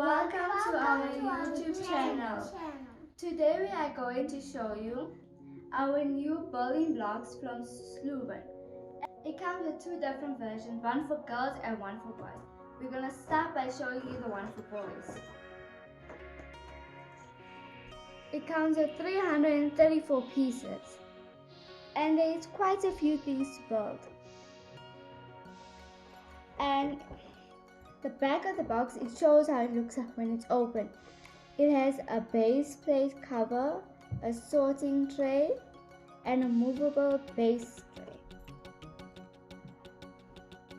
Welcome to our YouTube channel. Today we are going to show you our new building blocks from Sluban. It comes with two different versions, one for girls and one for boys. We're going to start by showing you the one for boys. It comes with 334 pieces and there's quite a few things to build. And the back of the box, it shows how it looks when it's open. It has a base plate cover, a sorting tray, and a movable base tray.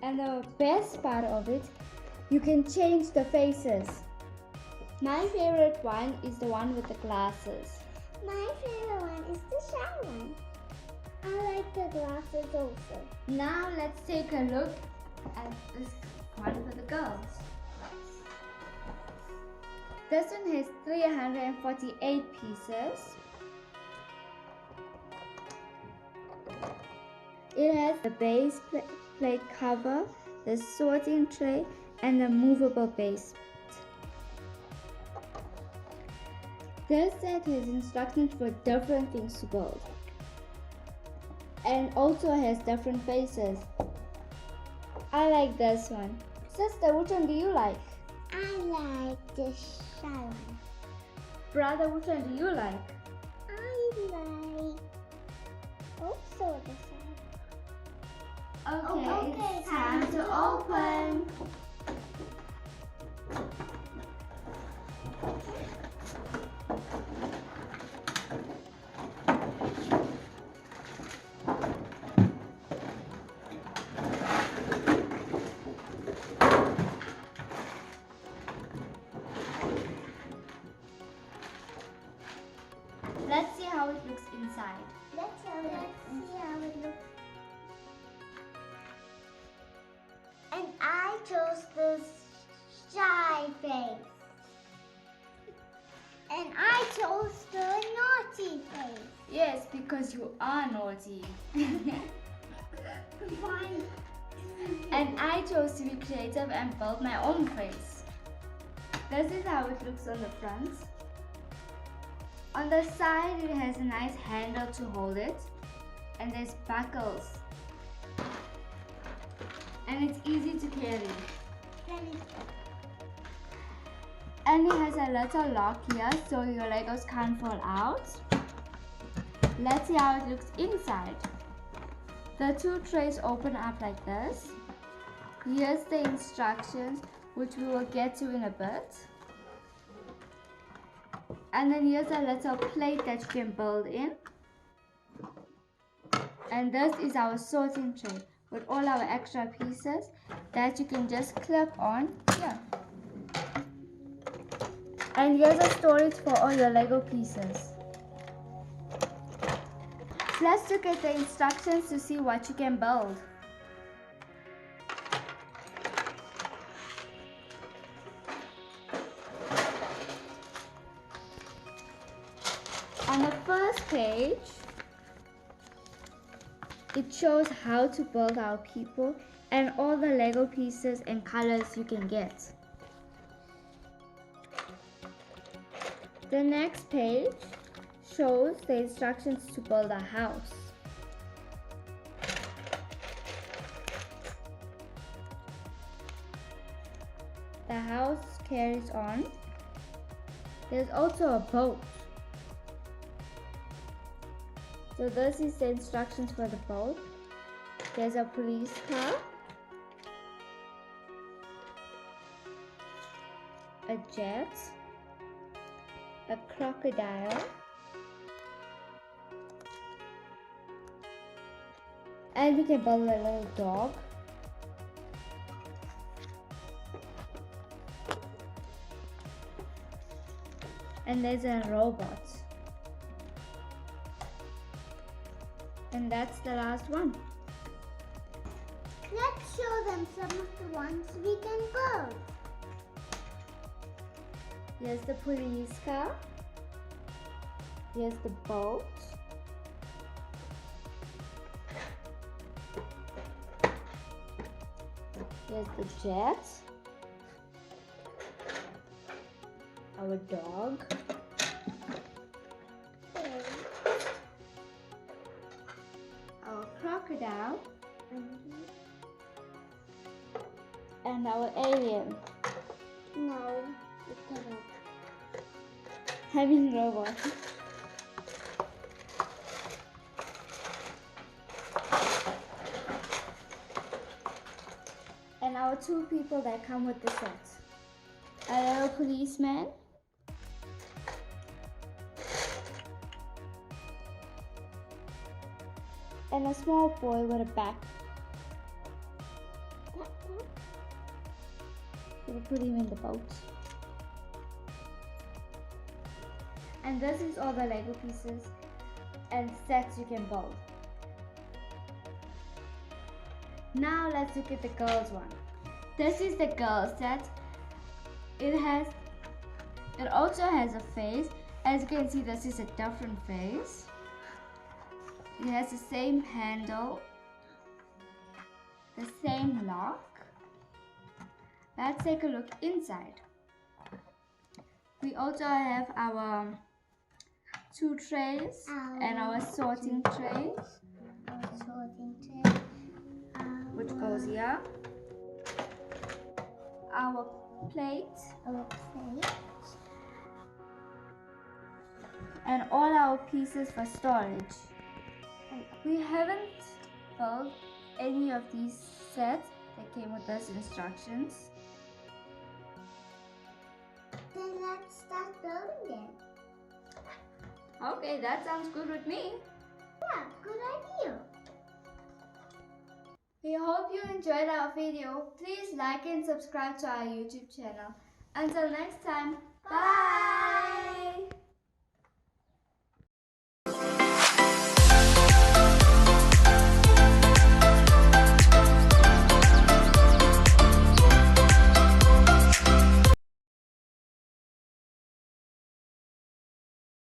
And the best part of it, you can change the faces. My favorite one is the one with the glasses. My favorite one is the shy one. I like the glasses also. Now let's take a look at this one for the girls. This one has 348 pieces. It has the base plate cover, the sorting tray, and the movable base. This set has instructions for different things to build and also has different faces. I like this one. Sister, which one do you like? I like the shy one. Brother, which one do you like? I like also the shy one. Okay, it's time to open. Let's see how it looks inside. Let's see how it looks. And I chose the shy face. And I chose the naughty face. Yes, because you are naughty. Fine. And I chose to be creative and build my own face. This is how it looks on the front. On the side, it has a nice handle to hold it, and there's buckles. And it's easy to carry. And it has a little lock here so your Legos can't fall out. Let's see how it looks inside. The two trays open up like this. Here's the instructions, which we will get to in a bit. And then here's a little plate that you can build in. And this is our sorting tray with all our extra pieces that you can just clip on here. And here's a storage for all your Lego pieces. Let's look at the instructions to see what you can build. On the first page, it shows how to build our people and all the Lego pieces and colors you can get. The next page shows the instructions to build a house. The house carries on. There's also a boat. So this is the instructions for the boat. There's a police car, a jet, a crocodile, and we can build a little dog, and there's a robot. And that's the last one. Let's show them some of the ones we can build. Here's the police car. Here's the boat. Here's the jet. our dog. Our crocodile. And our alien. No, it's a robot. I mean robot. And our two people that come with the set. A little policeman. And a small boy with a backpack. We'll put him in the boat. And this is all the Lego pieces and sets you can build. Now let's look at the girls one. This is the girl set. It also has a face. As you can see, this is a different face. It has the same handle, the same lock. Let's take a look inside. We also have our two trays and our sorting tray. Which goes here. Our plate. And all our pieces for storage. We haven't built any of these sets that came with those instructions. Then let's start building them. Okay, that sounds good with me. Yeah, good idea. We hope you enjoyed our video. Please like and subscribe to our YouTube channel. Until next time, bye!